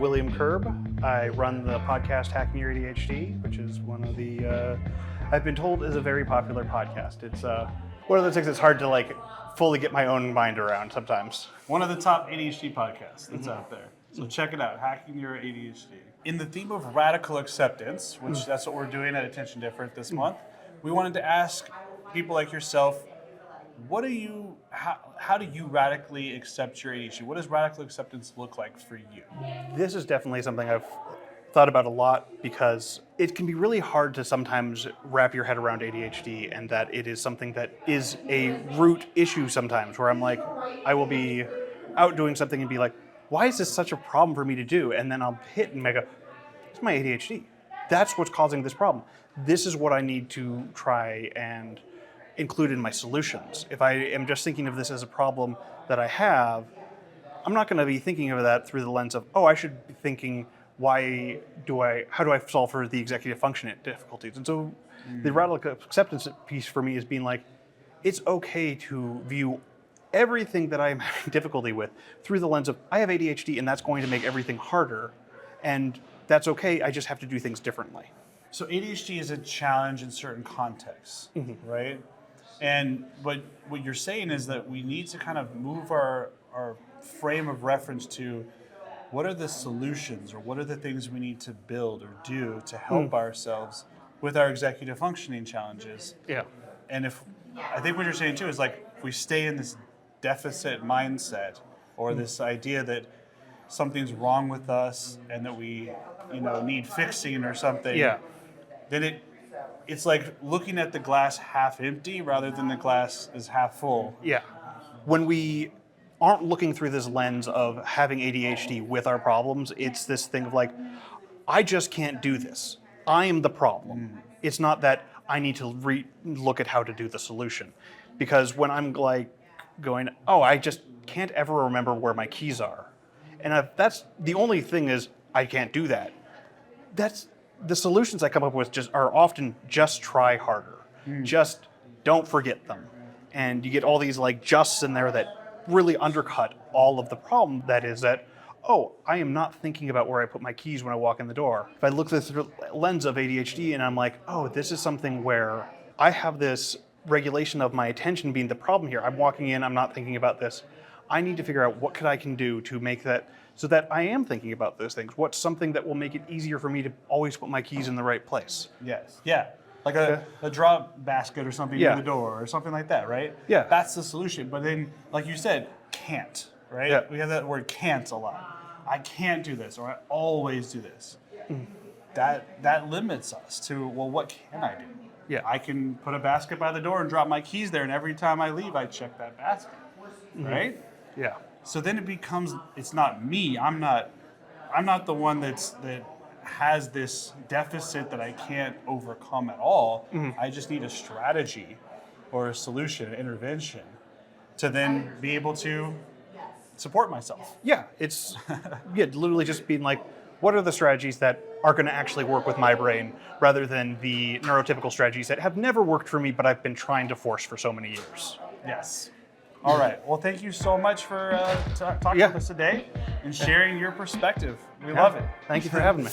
William Kerb. I run the podcast Hacking Your ADHD, which is one of the, I've been told is a very popular podcast. It's one of those things that's hard to fully get my own mind around sometimes. One of the top ADHD podcasts that's out there. So check it out, Hacking Your ADHD. In the theme of radical acceptance, which that's what we're doing at Attention Different this month, we wanted to ask people like yourself, how do you radically accept your ADHD? What does radical acceptance look like for you? This is definitely something I've thought about a lot because it can be really hard to sometimes wrap your head around ADHD and that it is something that is a root issue sometimes where I'm like, I will be out doing something and be like, why is this such a problem for me to do? And then I'll hit and go, it's my ADHD. That's what's causing this problem. This is what I need to try and include in my solutions. If I am just thinking of this as a problem that I have, I'm not going to be thinking of that through the lens of, I should be thinking, how do I solve for the executive function difficulties? And so the radical acceptance piece for me is being like, it's okay to view everything that I'm having difficulty with through the lens of, I have ADHD and that's going to make everything harder. And that's okay, I just have to do things differently. So ADHD is a challenge in certain contexts, right? And what you're saying is that we need to kind of move our frame of reference to what are the solutions or what are the things we need to build or do to help ourselves with our executive functioning challenges. Yeah. And I think what you're saying too is if we stay in this deficit mindset or this idea that something's wrong with us and that we need fixing or something, then it's like looking at the glass half empty rather than the glass is half full. Yeah. When we aren't looking through this lens of having ADHD with our problems, it's this thing of I just can't do this. I am the problem. It's not that I need to look at how to do the solution. Because when I'm going, I just can't ever remember where my keys are. And that's the only thing is I can't do that. That's the solutions I come up with are often just try harder. Just don't forget them. And you get all these justs in there that really undercut all of the problem that is that, I am not thinking about where I put my keys when I walk in the door. If I look through the lens of ADHD and I'm like, this is something where I have this regulation of my attention being the problem here. I'm walking in, I'm not thinking about this. I need to figure out what I can do to make that so that I am thinking about those things. What's something that will make it easier for me to always put my keys in the right place? Yes. Yeah. Like a drop basket or something in the door or something like that, right? Yeah. That's the solution. But then, like you said, can't, right? Yeah. We have that word can't a lot. I can't do this or I always do this. That limits us to, what can I do? Yeah. I can put a basket by the door and drop my keys there, and every time I leave, I check that basket, right? Yeah. So then it becomes, it's not me. I'm not the one that has this deficit that I can't overcome at all. I just need a strategy or a solution, an intervention, to then be able to support myself. Yeah. It's literally just being what are the strategies that are going to actually work with my brain rather than the neurotypical strategies that have never worked for me, but I've been trying to force for so many years. Yes. All right. Well, thank you so much for talking with us today and sharing your perspective. We love it. Thank you for having me.